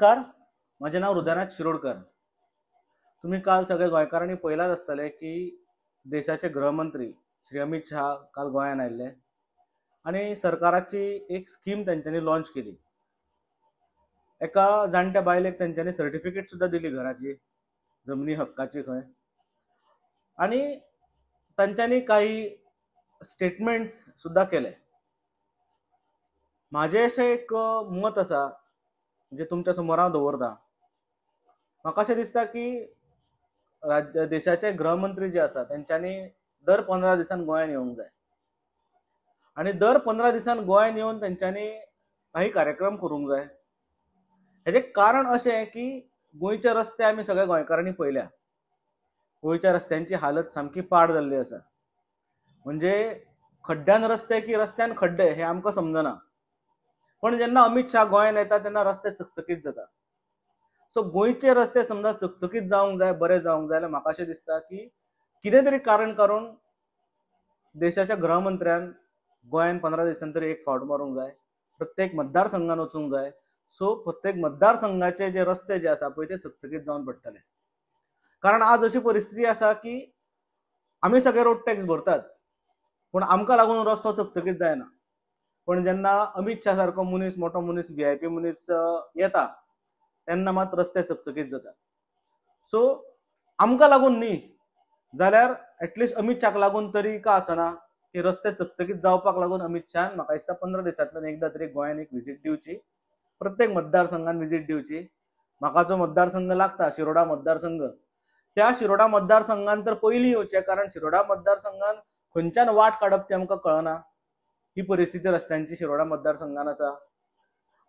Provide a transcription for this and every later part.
नमस्कार, माझे नाव हृदयनाथ शिरोडकर. तुम्ही काल सगळे गोंयकारांनी पळयलाच आसतले की देशाचे गृहमंत्री श्री अमित शहा काल गोंयान आयिल्ले आणि सरकाराची एक स्कीम तेंच्यांनी लॉन्च केली. एका जाणट्या बायलेक तेंच्यांनी सर्टिफिकेट सुद्धा दिली घराची, जमनी हक्काची खंय. आणि तांच्यांनी काही स्टेटमेंट्स सुद्धा केले. माझे अशें एक मत आसा जे तुमच्या समोर हांव दवरता. म्हाका अशें दिसता की देशाचे गृहमंत्री जे आसा तेंच्यांनी दर 15 दिसान गोंयान येवंक जाय आणि दर 15 दिसान गोंयान येवन तेंच्यांनी काही कार्यक्रम करूंक जाय. हेजें कारण अशें की गोंयचे रस्ते आमी सगळे गोंयकारांनी पळयल्या. गोंयच्या रस्त्यांची हालत सामकी पाड जाल्ली आसा. म्हणजे खड्ड्यान रस्ते की रस्त्यान खड्डे हे आमकां समजना. पण जेन्ना अमित शहा गोंयान येता तेन्ना रस्ते चकचकीत जाता. सो गोंयचे रस्ते समजा चकचकीत जावंक जाय, बरे जावंक जाय जाल्यार म्हाका अशें दिसता की कितें तरी कारण काडून देशाच्या गृहमंत्र्यान गोंयान 15 दिसान तरी एक फावट मारूंक जाय. प्रत्येक मतदारसंघान वचूंक जाय. सो प्रत्येक मतदारसंघाचे जे रस्ते जे आसा पळय ते चकचकीत जावन पडटले. कारण आज अशी परिस्थिती आसा की आमी सगळे रोड टॅक्स भरतात, पूण आमकां लागून रस्तो चकचकीत जायना. पण जेन्ना अमित शहा सारको मनीस, मोठो मनीस, VIP मनीस येता तेन्ना मात रस्ते चकचकीत जातात. सो आमकां लागून न्ही जाल्यार एटलिस्ट अमित शहाक लागून तरी का आसना की रस्ते चकचकीत जावपाक लागून अमित शहान म्हाका दिसता 15 दिसांतल्यान एकदा तरी गोंयान एक विजीट दिवची, प्रत्येक मतदारसंघान विजीट दिवची. म्हाका जो मतदारसंघ लागता शिरोडा मतदारसंघ, त्या शिरोडा मतदारसंघान तर पयलीं येवचें, कारण शिरोडा मतदारसंघान खंयच्यान वाट काडप तें आमकां कळना. ही परिस्थिती रस्त्यांची शिरोडा मतदारसंघान आसा.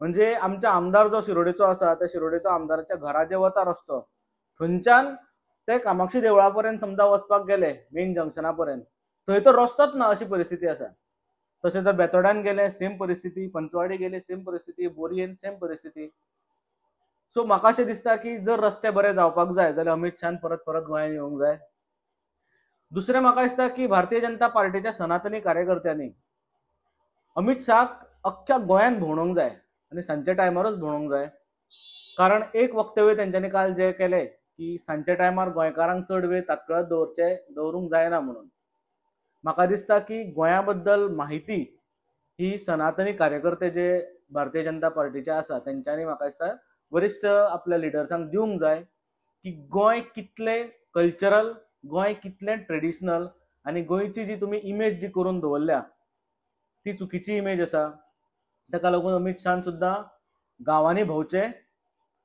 म्हणजे आमच्या आमदार जो शिरोडेचो आसा त्या शिरोडेचो आमदाराच्या घरा जे वता रस्तो थंयच्यान ते कामाक्षी देवळा पर्यंत समजा वचपाक गेले मेन जंक्शना पर्यंत, थंय तर रस्तोच ना अशी परिस्थिती आसा. तशें जर बेतोड्यान गेले सेम परिस्थिती, पंचवाडी गेले सेम परिस्थिती, बोरयेन सेम परिस्थिती. सो म्हाका अशें दिसता की जर रस्ते बरे जावपाक जाय जाल्यार अमित शहान परत परत गोंयान येवंक जाय. दुसरें म्हाका दिसता की भारतीय जनता पार्टीच्या सनातनी कार्यकर्त्यांनी अमित शहाक अख्ख्या गोंयान भोंवडोवंक जाय आणि सांजच्या टायमारूच भोंवडोवंक जाय. कारण एक वक्तव्य तेंच्यांनी काल जे केले की सांजच्या टायमार गोंयकारांक चड वेळ तातकळत दवरूंक जायना म्हणून. म्हाका दिसता की गोंया बद्दल माहिती ही सनातनी कार्यकर्ते जे भारतीय जनता पार्टीचे आसा तेंच्यांनी म्हाका दिसता वरिश्ठ आपल्या लिडर्सांक दिवंक जाय की गोंय कितलें कल्चरल, गोंय कितलें ट्रेडिशनल आनी गोंयची जी तुमी इमेज जी करून दवरल्या ती चुकीची इमेज आसा. ताका लागून अमित शहान सुद्दां गांवांनी भोंवचें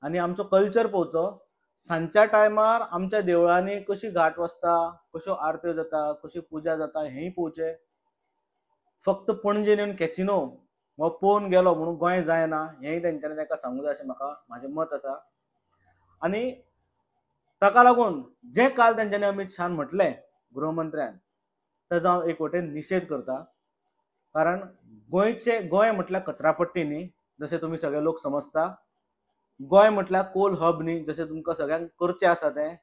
आनी आमचो कल्चर पळोवचो. सांजच्या टायमार आमच्या देवळांनी कशी घाट वसता, कश्यो आरत्यो जाता, कशी पुजा जाता हेंय पळोवचें. फक्त पणजेन येवन कॅसिनो हो पळोवन गेलो म्हणून गोंय जायना हेंय तेंच्यांनी ताका सांगूंक जाय अशें म्हाजें मत आसा. आनी ताका लागून जें काल तेंच्यांनी अमित शहान म्हटलें गृहमंत्र्यान ताचो हांव एक वटेन निशेध करता. कारण गोंय म्हटल्यार कचरापट्टी न्ही जशें तुमी सगळे लोक समजता. गोंय म्हटल्यार कोल हब न्ही जशें तुमकां सगळ्यांक करचें आसा तें.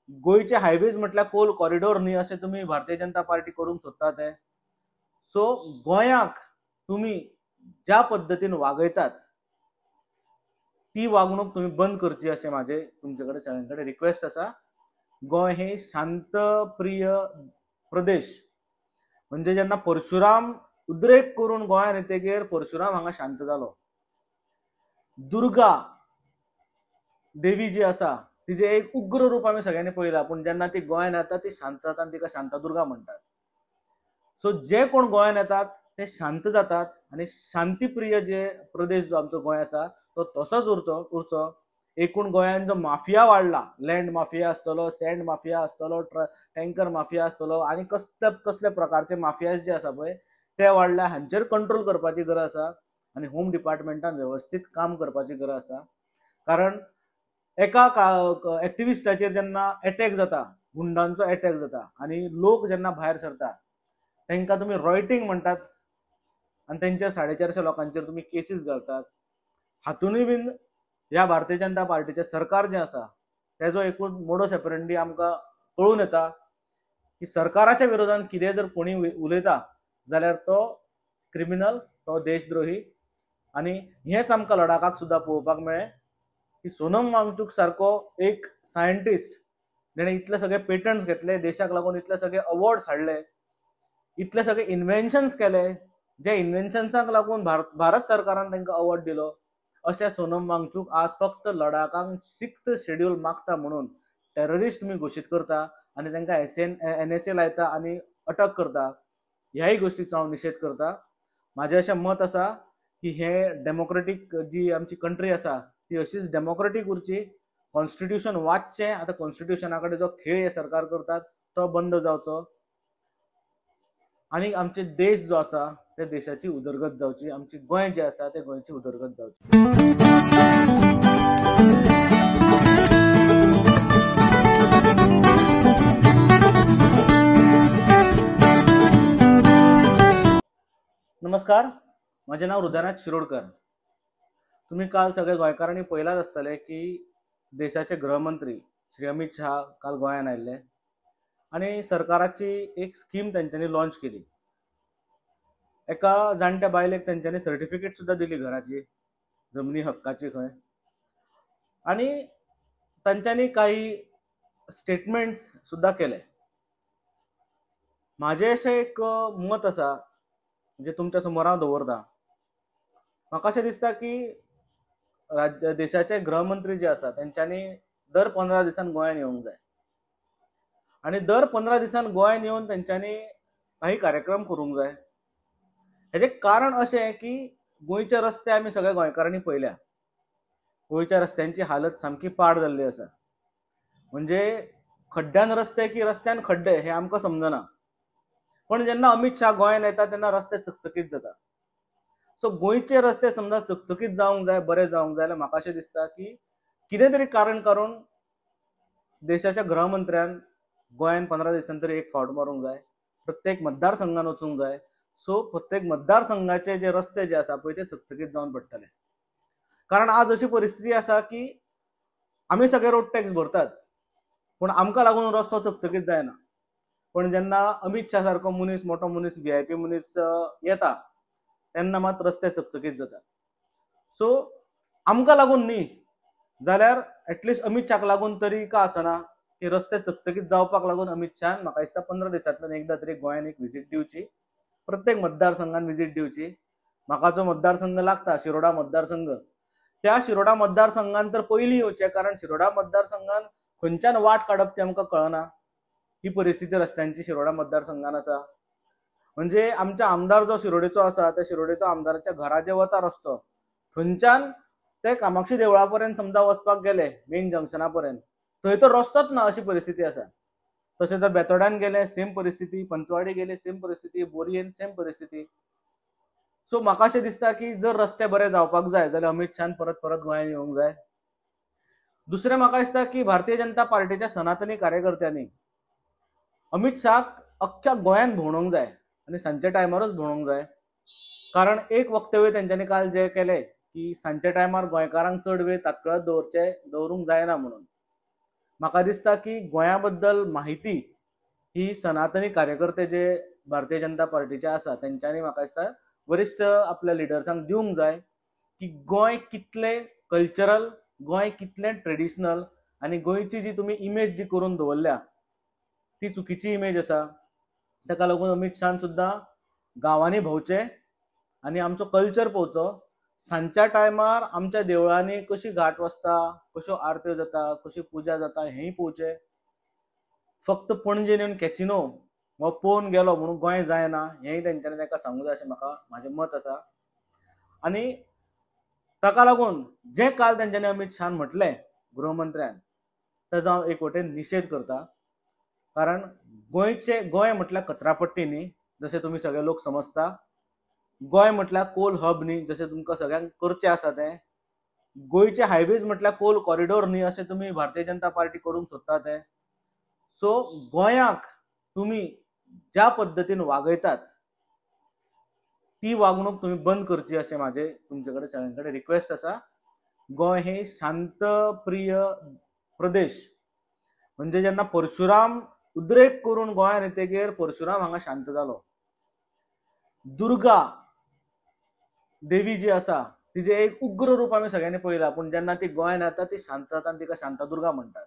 गोंयचे हायवेज म्हटल्यार कोल कॉरिडोर न्ही अशें तुमी भारतीय जनता पार्टी करूंक सोदता तें. सो गोंयाक तुमी ज्या पद्दतीन वागयतात ती वागणूक तुमी बंद करची अशें म्हाजें तुमचे कडेन सगळ्यां कडेन रिक्वेस्ट आसा. गोंय हे शांतप्रिय प्रदेश. म्हणजे जेन्ना परशुराम उद्रेक करून गोंयान येतकीर परशुराम हांगा शांत जालो. दुर्गा देवी जी आसा तिजें एक उग्र रूप आमी सगळ्यांनी पळयलां, पूण जेन्ना ती गोंयान येता ती शांत जाता आनी तिका शांतादुर्गा म्हणटात. सो जे कोण गोंयान येतात ते शांत जातात आनी शांतीप्रिय जे प्रदेश जो आमचो गोंय आसा तो तसोच उरचो. एकूण गोंयान जो माफिया वाडला, लँड माफिया आसतलो, सँड माफिया आसतलो, टँकर माफिया आसतलो आनी कसले प्रकारचे माफियाज जे आसा पळय ते वाडल्या. हांचेर कंट्रोल करपाची गरज आसा आनी होम डिपार्टमेंटान वेवस्थीत काम करपाची गरज आसा. कारण एका एक्टिविस्टाचेर जेन्ना अटॅक जाता, गुंडांचो अटॅक जाता आनी लोक जेन्ना भायर सरता तांकां तुमी रॉयटिंग म्हणटात आनी तेंचेर 450 लोकांचेर तुमी केसीस घालतात. हातूनय बीन ह्या भारतीय जनता पार्टीचें सरकार जें आसा तेजो एकूण मोडस ऑपरंडी आमकां कळून येता की सरकाराच्या विरोधान कितें जर कोणी उलयता जाल्यार तो क्रिमिनल, तो देशद्रोही. आनी हेंच आमकां लडाखाक सुद्दां पळोवपाक मेळ्ळें की सोनम वांगचूक सारको एक सायंटिस्ट जेणे इतले सगळे पेटंट्स घेतले, देशाक लागून इतले सगळे अवॉर्ड्स हाडले, इतले सगळे इन्व्हेन्शन्स केले, जे इन्व्हेन्शन्साक लागून भारत सरकारान तांकां अवॉर्ड दिलो, अशें सोनम वांगचूक आज फक्त लडाखाक 6th शेड्यूल मागता म्हणून टेररिस्ट तुम्ही घोषित करता आणि तांकां NSA लायता आणि अटक करता. ह्याही गोष्टीचो हांव निशेध करता. माझें अशें मत आसा की हे डेमोक्रेटीक जी आमची कंट्री आसा ती अशीच डेमोक्रेटीक उरची. कॉन्स्टिट्यूशन वाचचें. आतां कॉन्स्टिट्यूशना कडेन जो खेळ हे सरकार करतात तो बंद जावचो आणि आमचे देश जो आसा त्या देशाची उदरगत जावची. आमची गोंय जे आसा ते गोंयची उदरगत जावची. नमस्कार, माझे नाव हृदयनाथ शिरोडकर. तुम्ही काल सगळे गोंयकारांनी पळयलाच आसतले की देशाचे गृहमंत्री श्री अमित शाह काल गोंयान आयिल्ले आणि सरकाराची एक स्कीम तेंच्यांनी लॉन्च केली. एका जाणट्या बायलेक तेंच्यांनी सर्टिफिकेट सुद्धा दिली घराची, जमनी हक्काची खंय. आणि तांच्यांनी काही स्टेटमेंट्स सुद्धा केले. माझे अशें एक मत आसा जे तुमच्या समोर हांव दवरता. म्हाका अशें दिसता की देशाचे गृहमंत्री जे आसा तेंच्यांनी दर 15 दिसान गोंयान येवंक जाय आणि दर 15 दिसान गोंयान येवन तेंच्यांनी काही कार्यक्रम करूंक जाय. हेजें कारण अशें की गोंयचे रस्ते आमी सगळे गोंयकारांनी पळयल्या. गोंयच्या रस्त्यांची हालत सामकी पाड जाल्ली आसा. म्हणजे खड्ड्यान रस्ते की रस्त्यान खड्डे हे आमकां समजना. पण जेन्ना अमित शाह गोंयान येता तेन्ना रस्ते चकचकीत जाता. सो गोंयचे रस्ते समजा चकचकीत जावंक जाय, बरे जावंक जाय जाल्यार म्हाका अशें दिसता की कितें तरी कारण करून देशाच्या गृहमंत्र्यान गोंयान 15 दिसान तरी एक फावट मारूंक जाय. प्रत्येक मतदारसंघान वचूंक जाय. सो प्रत्येक मतदारसंघाचे जे रस्ते जे आसा पळय ते चकचकीत जावन पडटले. कारण आज अशी परिस्थिती आसा की आमी सगळे रोड टॅक्स भरतात पूण आमकां लागून रस्तो चकचकीत जायना. पण जेन्ना अमित शाह सारको मनीस, मोठो मनीस, VIP मनीस येता तेन्ना मात रस्ते चकचकीत जातात. सो आमकां लागून न्ही जाल्यार एटलिस्ट अमित शाहक लागून तरी का आसना की रस्ते चकचकीत जावपाक लागून अमित शाहान म्हाका दिसता 15 दिसांतल्यान एकदा तरी गोंयान एक विजीट दिवची, प्रत्येक मतदारसंघान विजीट दिवची. म्हाका जो मतदारसंघ लागता शिरोडा मतदारसंघ, त्या शिरोडा मतदारसंघान तर पयलीं येवचें, कारण शिरोडा मतदारसंघान खंयच्यान वाट काडप तें आमकां कळना. ही परिस्थिती रस्त्यांची शिरोडा मतदारसंघान आसा. म्हणजे आमचा आमदार जो शिरोडेचो आसा त्या शिरोडेचो आमदाराच्या घरा जे वता रस्तो थंयच्यान ते कामाक्षी देवळा पर्यंत समजा वचपाक गेले मेन जंक्शना पर्यंत थंय तर रस्तोच ना अशी परिस्थिती आसा. तशें जर बेतोड्यान गेले सेम परिस्थिती, पंचवाडी गेले सेम परिस्थिती, बोरयेन सेम परिस्थिती. सो म्हाका अशें दिसता की जर रस्ते बरे जावपाक जाय जाल्यार अमित शाहान परत परत गोंयान येवंक जाय. दुसरें म्हाका दिसता की भारतीय जनता पार्टीच्या सनातनी कार्यकर्त्यांनी अमित शाहाक अख्ख्या गोंयान भोंवडोवंक जाय आणि सांजच्या टायमारूच भोंवडोवंक जाय. कारण एक वक्तव्य तेंच्यांनी काल जे केले की सांजच्या टायमार गोंयकारांक चड वेळ तात्काळ दवरूंक जायना म्हणून. म्हाका दिसता की गोंया बद्दल माहिती ही सनातनी कार्यकर्ते जे भारतीय जनता पार्टीचे आसा तेंच्यांनी म्हाका दिसता वरिष्ठ आपल्या लिडर्सांक दिवंक जाय की गोंय कितले कल्चरल, गोंय कितलें ट्रेडिशनल आणि गोंयची जी तुमी इमेज जी करून दवरल्या ती चुकीची इमेज आसा. ताका लागून अमित शाहान सुद्धा गांवांनी भोंवचें आनी आमचो कल्चर पळोवचो. सांजच्या टायमार आमच्या देवळांनी कशी घाट वचता, कश्यो आरत्यो जाता, कशी पुजा जाता हेंय पळोवचें. फक्त पणजेन येवन कॅसिनो हो पळोवन गेलो म्हणून गोंय जायना हेंय तेंच्यांनी ताका सांगूंक जाय अशें म्हाजें मत आसा. आनी ताका लागून जें काल तेंच्यांनी अमित शाहान म्हटलें गृहमंत्र्यान ताचो हांव एक वटेन निशेध करता. कारण गोंय म्हटल्यार कचरापट्टी न्ही जशें तुमी सगळे लोक समजता. गोंय म्हटल्यार कोल हब न्ही जशें तुमकां सगळ्यांक करचें आसा तें. गोंयचे हायवेज म्हटल्यार कोल कॉरिडोर न्ही अशें तुमी भारतीय जनता पार्टी करूंक सोदता तें. सो गोंयाक तुमी ज्या पद्दतीन वागयतात ती वागणूक तुमी बंद करची अशें म्हाजें तुमचे कडेन सगळ्यां कडेन रिक्वेस्ट आसा. गोंय हे शांतप्रिय प्रदेश. म्हणजे जेन्ना परशुराम उद्रेक करून गोंयान येतगीर परशुराम हांगा शांत जालो. दुर्गा देवी जी आसा तिचे एक उग्र रूप आम्ही सगळ्यांनी पळयलां, पूण जेन्ना ती गोंयांत येता ती शांत जाता आनी तिका शांतादुर्गा म्हणटात.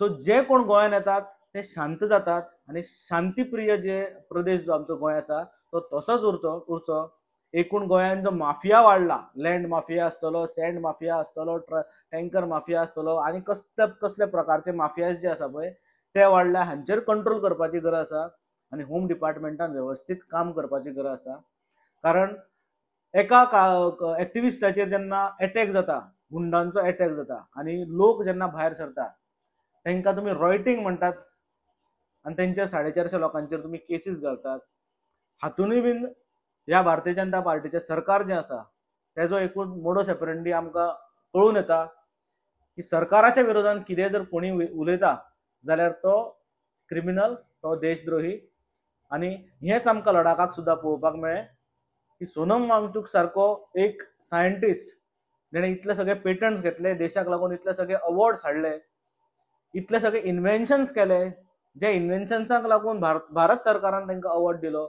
सो जे कोण गोंयांत येतात ते शांत जातात आनी शांतीप्रिय जे प्रदेश जो आमचो गोंय आसा तो तसोच उरचो. एकूण गोंयांत जो माफिया वाडला, लँड माफिया आसतलो, सँड माफिया आसतलो, टँकर माफिया आसतलो आनी कसले कसले प्रकारचे माफियाज जे आसा पळय ते वाडल्या. हांचेर कंट्रोल करपाची गरज आसा आनी होम डिपार्टमेंटान वेवस्थीत काम करपाची गरज आसा. कारण एका एक्टिविस्टाचेर जेन्ना अटॅक जाता, गुंडांचो अटॅक जाता आनी लोक जेन्ना भायर सरता तांकां तुमी रॉयटिंग म्हणटात आनी तेंच्या 450 लोकांचेर तुमी केसीस घालतात. हातूनय बीन ह्या भारतीय जनता पार्टीचे सरकार जे आसा तेजो एकूण मोडस ऑपरंडी आमकां कळून येता की सरकाराच्या विरोधात कितें जर कोणी उलयता जाल्यार तो क्रिमिनल, तो देशद्रोही. आनी हेच आमकां लडाखाक सुद्दां पळोवपाक मेळ्ळें की सोनम वांगचूक सारको एक सायंटिस्ट जेणे इतले सगळे पेटंट्स घेतले, देशाक लागून इतले सगळे अवॉर्ड्स हाडले, इतले सगळे इन्व्हेन्शन्स केले, जे इन्व्हेन्शन्साक लागून भारत सरकारान तांकां अवॉर्ड दिलो,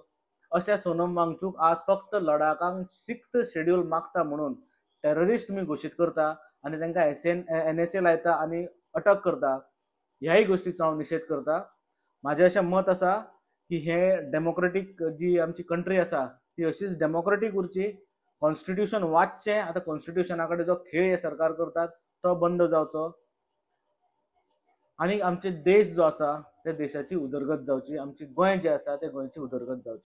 अशें सोनम वांगचूक आज फक्त लडाखाक 6th शेड्यूल मागता म्हणून टेररिस्ट तुमी घोशीत करता आनी तांकां NSA लायता आनी अटक करता. ह्याय गोष्टीचो हांव निशेध करता. म्हाजें अशें मत आसा की हे डेमोक्रेटीक जी आमची कंट्री आसा ती अशीच डेमोक्रेटीक उरची. कॉन्स्टिट्यूशन वाचचें. आतां कॉन्स्टिट्यूशना कडेन जो खेळ हे सरकार करतात तो बंद जावचो आनी आमचे देश जो आसा त्या देशाची उदरगत जावची. आमची गोंय जें आसा ते गोंयची उदरगत जावची.